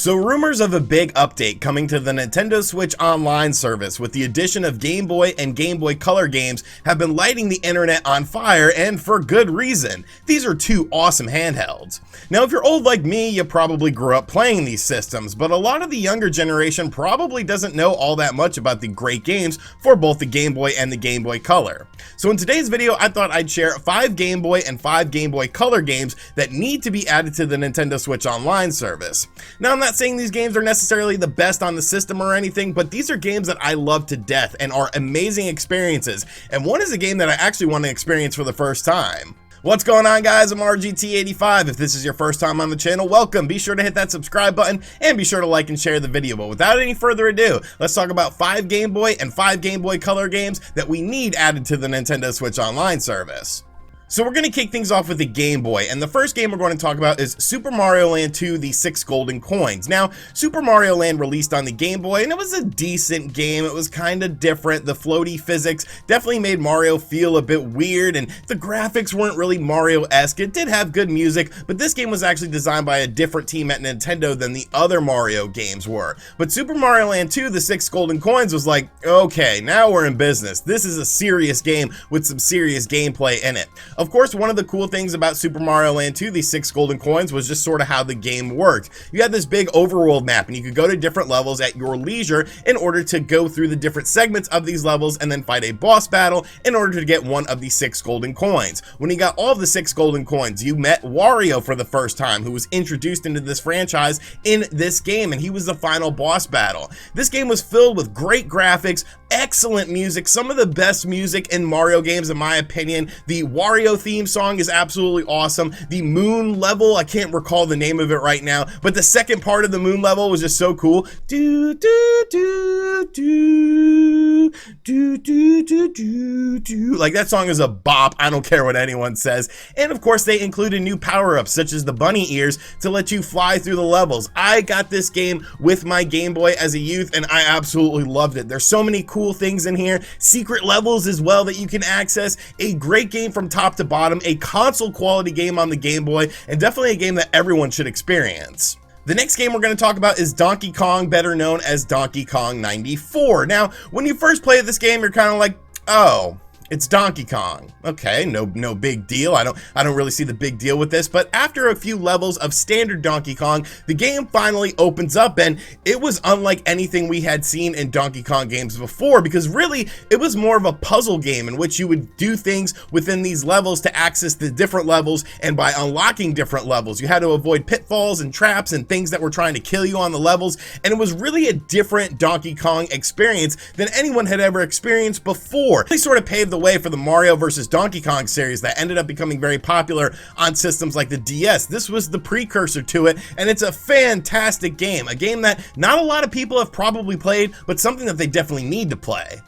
So rumors of a big update coming to the Nintendo Switch Online service with the addition of Game Boy and Game Boy Color games have been lighting the internet on fire, and for good reason. These are two awesome handhelds. Now if you're old like me, you probably grew up playing these systems, but a lot of the younger generation probably doesn't know all that much about the great games for both the Game Boy and the Game Boy Color. So in today's video, I thought I'd share 5 Game Boy and 5 Game Boy Color games that need to be added to the Nintendo Switch Online service. Now I'm not saying these games are necessarily the best on the system or anything, but these are games that I love to death and are amazing experiences, and one is a game that I actually want to experience for the first time. What's going on, guys? I'm RGT85. If this is your first time on the channel, welcome. Be sure to hit that subscribe button and be sure to like and share the video. But without any further ado, let's talk about 5 Game Boy and 5 Game Boy Color games that we need added to the Nintendo Switch Online service. So we're going to kick things off with the Game Boy, and the first game we're going to talk about is Super Mario Land 2: The 6 Golden Coins. Now, Super Mario Land released on the Game Boy, and it was a decent game. It was kind of different. The floaty physics definitely made Mario feel a bit weird, and the graphics weren't really Mario-esque. It did have good music, but this game was actually designed by a different team at Nintendo than the other Mario games were. But Super Mario Land 2: The 6 Golden Coins was like, okay, now we're in business. This is a serious game with some serious gameplay in it. Of course, one of the cool things about Super Mario Land 2: The 6 Golden Coins was just sort of how the game worked. You had this big overworld map, and you could go to different levels at your leisure in order to go through the different segments of these levels and then fight a boss battle in order to get one of the 6 golden coins. When you got all of the 6 golden coins, you met Wario for the first time, who was introduced into this franchise in this game, and he was the final boss battle. This game was filled with great graphics, excellent music, some of the best music in Mario games in my opinion. The Wario theme song is absolutely awesome. The moon level, I can't recall the name of it right now, but the second part of the moon level was just so cool. Do do do do do do do do do. Like, that song is a bop. I don't care what anyone says. And of course they included new power-ups such as the bunny ears to let you fly through the levels. I got this game with my Game Boy as a youth and I absolutely loved it. There's so many cool things in here, secret levels as well that you can access. A great game from top to bottom, a console quality game on the Game Boy, and definitely a game that everyone should experience. The next game we're going to talk about is Donkey Kong, better known as Donkey Kong 94. Now, when you first play this game, you're kind of like, oh, it's Donkey Kong. Okay, no big deal. I don't really see the big deal with this, but after a few levels of standard Donkey Kong, the game finally opens up, and it was unlike anything we had seen in Donkey Kong games before, because really it was more of a puzzle game in which you would do things within these levels to access the different levels, and by unlocking different levels, you had to avoid pitfalls and traps and things that were trying to kill you on the levels, and it was really a different Donkey Kong experience than anyone had ever experienced before. They sort of paved the way for the Mario vs. Donkey Kong series that ended up becoming very popular on systems like the DS. This was the precursor to it, and it's a fantastic game. A game that not a lot of people have probably played, but something that they definitely need to play.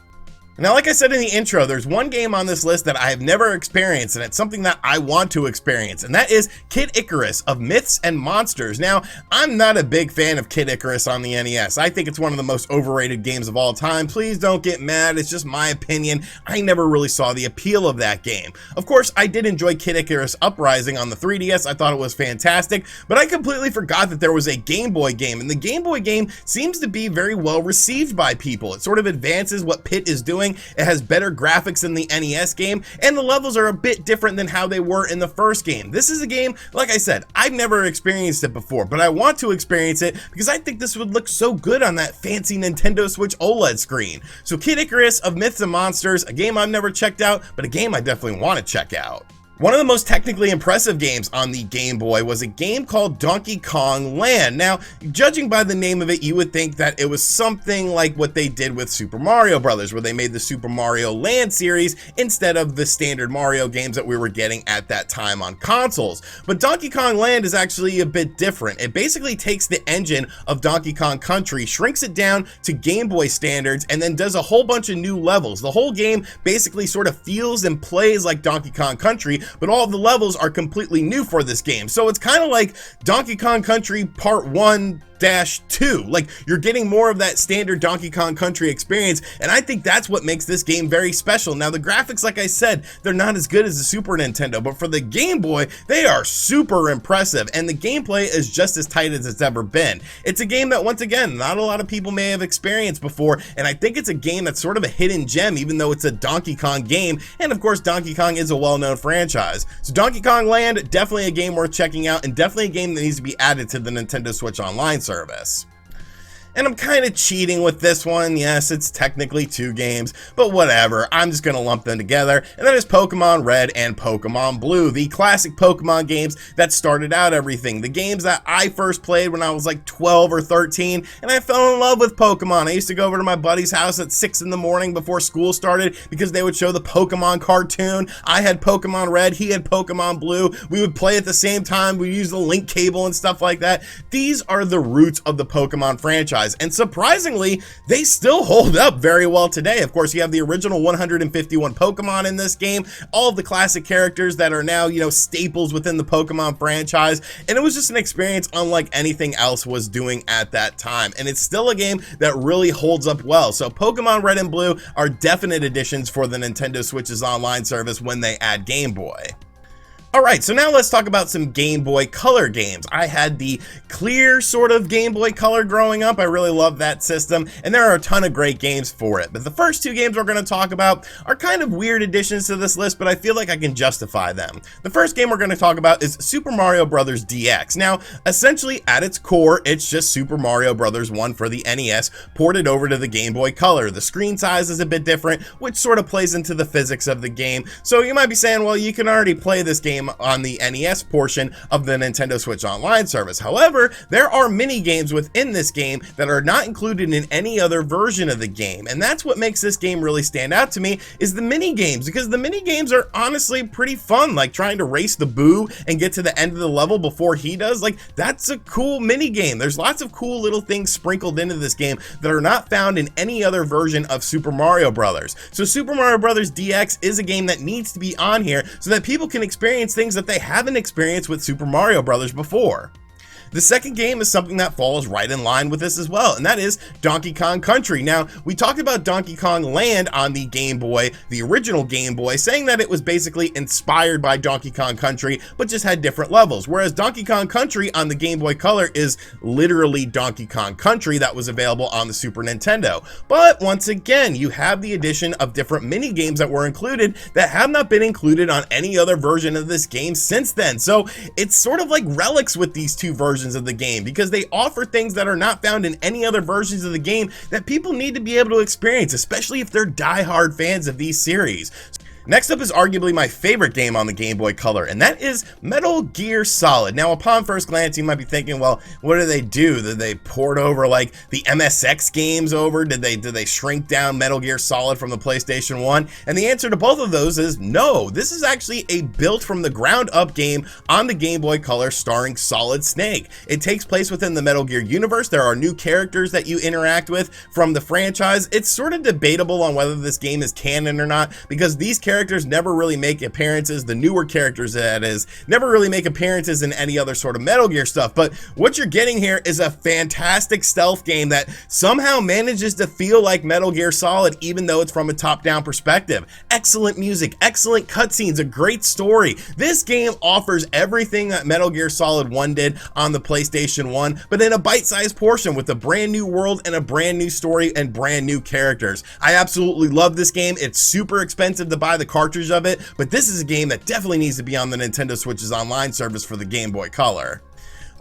Now, like I said in the intro, there's one game on this list that I have never experienced, and it's something that I want to experience, and that is Kid Icarus of Myths and Monsters. Now, I'm not a big fan of Kid Icarus on the NES. I think it's one of the most overrated games of all time. Please don't get mad. It's just my opinion. I never really saw the appeal of that game. Of course, I did enjoy Kid Icarus Uprising on the 3DS. I thought it was fantastic, but I completely forgot that there was a Game Boy game, and the Game Boy game seems to be very well received by people. It sort of advances what Pit is doing. It has better graphics than the NES game, and the levels are a bit different than how they were in the first game. This is a game, like I said, I've never experienced it before, but I want to experience it because I think this would look so good on that fancy Nintendo Switch OLED screen. So Kid Icarus of Myths and Monsters, a game I've never checked out, but a game I definitely want to check out. One of the most technically impressive games on the Game Boy was a game called Donkey Kong Land. Now, judging by the name of it, you would think that it was something like what they did with Super Mario Bros., where they made the Super Mario Land series instead of the standard Mario games that we were getting at that time on consoles. But Donkey Kong Land is actually a bit different. It basically takes the engine of Donkey Kong Country, shrinks it down to Game Boy standards, and then does a whole bunch of new levels. The whole game basically sort of feels and plays like Donkey Kong Country, but all of the levels are completely new for this game. So it's kind of like Donkey Kong Country Part 1 2. Like, you're getting more of that standard Donkey Kong Country experience, and I think that's what makes this game very special. Now, the graphics, like I said, they're not as good as the Super Nintendo, but for the Game Boy, they are super impressive, and the gameplay is just as tight as it's ever been. It's a game that, once again, not a lot of people may have experienced before, and I think it's a game that's sort of a hidden gem, even though it's a Donkey Kong game, and of course, Donkey Kong is a well-known franchise. So Donkey Kong Land, definitely a game worth checking out, and definitely a game that needs to be added to the Nintendo Switch Online service. And I'm kind of cheating with this one. Yes, it's technically 2 games, but whatever. I'm just going to lump them together. And that is Pokemon Red and Pokemon Blue, the classic Pokemon games that started out everything. The games that I first played when I was like 12 or 13, and I fell in love with Pokemon. I used to go over to my buddy's house at 6 in the morning before school started because they would show the Pokemon cartoon. I had Pokemon Red, he had Pokemon Blue. We would play at the same time. We used the link cable and stuff like that. These are the roots of the Pokemon franchise. And surprisingly, they still hold up very well today. Of course, you have the original 151 Pokemon in this game, all of the classic characters that are now, staples within the Pokemon franchise, and it was just an experience unlike anything else was doing at that time. And it's still a game that really holds up well. So Pokemon Red and Blue are definite additions for the Nintendo Switch's online service when they add Game Boy. Alright, so now let's talk about some Game Boy Color games. I had the clear sort of Game Boy Color growing up. I really love that system, and there are a ton of great games for it. But the first 2 games we're going to talk about are kind of weird additions to this list, but I feel like I can justify them. The first game we're going to talk about is Super Mario Bros. DX. Now, essentially, at its core, it's just Super Mario Bros. 1 for the NES ported over to the Game Boy Color. The screen size is a bit different, which sort of plays into the physics of the game. So you might be saying, well, you can already play this game on the NES portion of the Nintendo Switch Online service. However, there are mini games within this game that are not included in any other version of the game, and that's what makes this game really stand out to me, is the mini games, because the mini games are honestly pretty fun, like trying to race the Boo and get to the end of the level before he does. Like, that's a cool mini game. There's lots of cool little things sprinkled into this game that are not found in any other version of Super Mario Bros. So Super Mario Bros. DX is a game that needs to be on here so that people can experience things that they haven't experienced with Super Mario Bros. Before. The second game is something that falls right in line with this as well, and that is Donkey Kong Country. Now, we talked about Donkey Kong Land on the Game Boy, the original Game Boy, saying that it was basically inspired by Donkey Kong Country, but just had different levels, whereas Donkey Kong Country on the Game Boy Color is literally Donkey Kong Country that was available on the Super Nintendo. But once again, you have the addition of different mini games that were included that have not been included on any other version of this game since then. So it's sort of like relics with these 2 versions of the game, because they offer things that are not found in any other versions of the game that people need to be able to experience, especially if they're die-hard fans of these series. Next up is arguably my favorite game on the Game Boy Color, and that is Metal Gear Solid. Now, upon first glance, you might be thinking, well, what do? Did they port over like the MSX games over? Did they shrink down Metal Gear Solid from the PlayStation 1? And the answer to both of those is no. This is actually a built from the ground up game on the Game Boy Color starring Solid Snake. It takes place within the Metal Gear universe. There are new characters that you interact with from the franchise. It's sort of debatable on whether this game is canon or not, because these characters never really make appearances, the newer characters that is, never really make appearances in any other sort of Metal Gear stuff. But what you're getting here is a fantastic stealth game that somehow manages to feel like Metal Gear Solid, even though it's from a top-down perspective. Excellent music, excellent cutscenes, a great story. This game offers everything that Metal Gear Solid 1 did on the PlayStation 1, but in a bite-sized portion with a brand new world and a brand new story and brand new characters. I absolutely love this game. It's super expensive to buy the cartridge of it, but this is a game that definitely needs to be on the Nintendo Switch's online service for the Game Boy Color.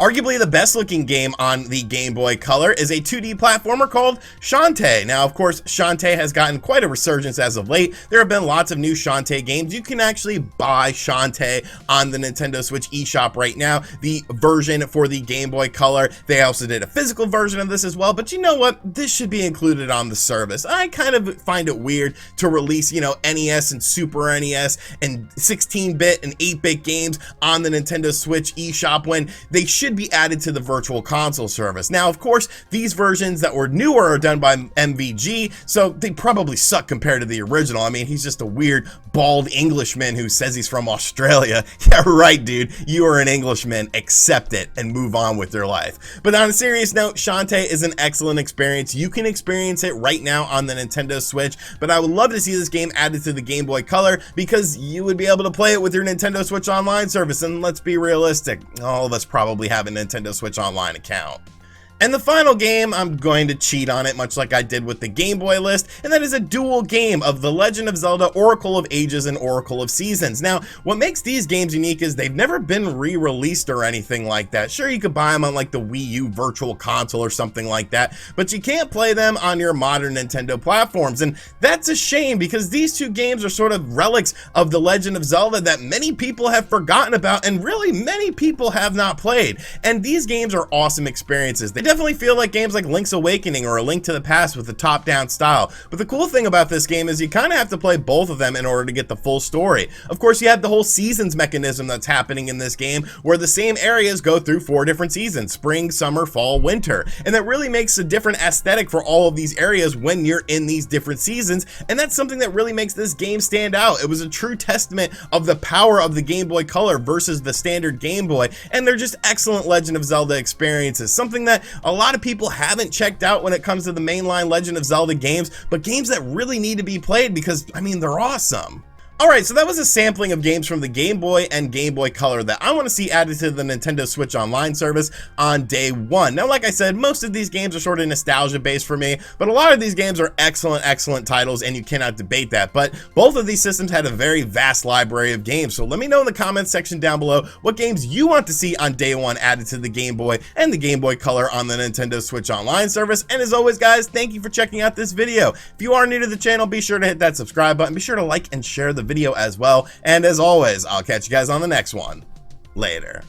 Arguably the best looking game on the Game Boy Color is a 2D platformer called Shantae. Now, of course, Shantae has gotten quite a resurgence as of late. There have been lots of new Shantae games. You can actually buy Shantae on the Nintendo Switch eShop right now, the version for the Game Boy Color. They also did a physical version of this as well, but you know what? This should be included on the service. I kind of find it weird to release, NES and Super NES and 16-bit and 8-bit games on the Nintendo Switch eShop when they should be added to the Virtual Console service. Now, of course, these versions that were newer are done by MVG, so they probably suck compared to the original. I mean, he's just a weird, bald Englishman who says he's from Australia. Yeah, right, dude. You are an Englishman. Accept it and move on with your life. But on a serious note, Shantae is an excellent experience. You can experience it right now on the Nintendo Switch, but I would love to see this game added to the Game Boy Color because you would be able to play it with your Nintendo Switch Online service. And let's be realistic, all of us probably have a Nintendo Switch Online account. And the final game, I'm going to cheat on it much like I did with the Game Boy list, and that is a dual game of The Legend of Zelda Oracle of Ages and Oracle of Seasons. Now, what makes these games unique is they've never been re-released or anything like that. Sure, you could buy them on like the Wii U Virtual Console or something like that, but you can't play them on your modern Nintendo platforms, and that's a shame because these two games are sort of relics of The Legend of Zelda that many people have forgotten about and really many people have not played. And these games are awesome experiences. They definitely feel like games like Link's Awakening or A Link to the Past with a top-down style. But the cool thing about this game is you kind of have to play both of them in order to get the full story. Of course, you have the whole seasons mechanism that's happening in this game where the same areas go through 4 different seasons: spring, summer, fall, winter. And that really makes a different aesthetic for all of these areas when you're in these different seasons. And that's something that really makes this game stand out. It was a true testament of the power of the Game Boy Color versus the standard Game Boy. And they're just excellent Legend of Zelda experiences. Something that a lot of people haven't checked out when it comes to the mainline Legend of Zelda games, but games that really need to be played because, I mean, they're awesome. Alright, so that was a sampling of games from the Game Boy and Game Boy Color that I want to see added to the Nintendo Switch Online service on day one. Now, like I said, most of these games are sort of nostalgia based for me, but a lot of these games are excellent titles and you cannot debate that. But both of these systems had a very vast library of games, so let me know in the comments section down below what games you want to see on day one added to the Game Boy and the Game Boy Color on the Nintendo Switch Online service. And as always, guys, thank you for checking out this video. If you are new to the channel, be sure to hit that subscribe button, be sure to like and share the video as well, and as always, I'll catch you guys on the next one. Later.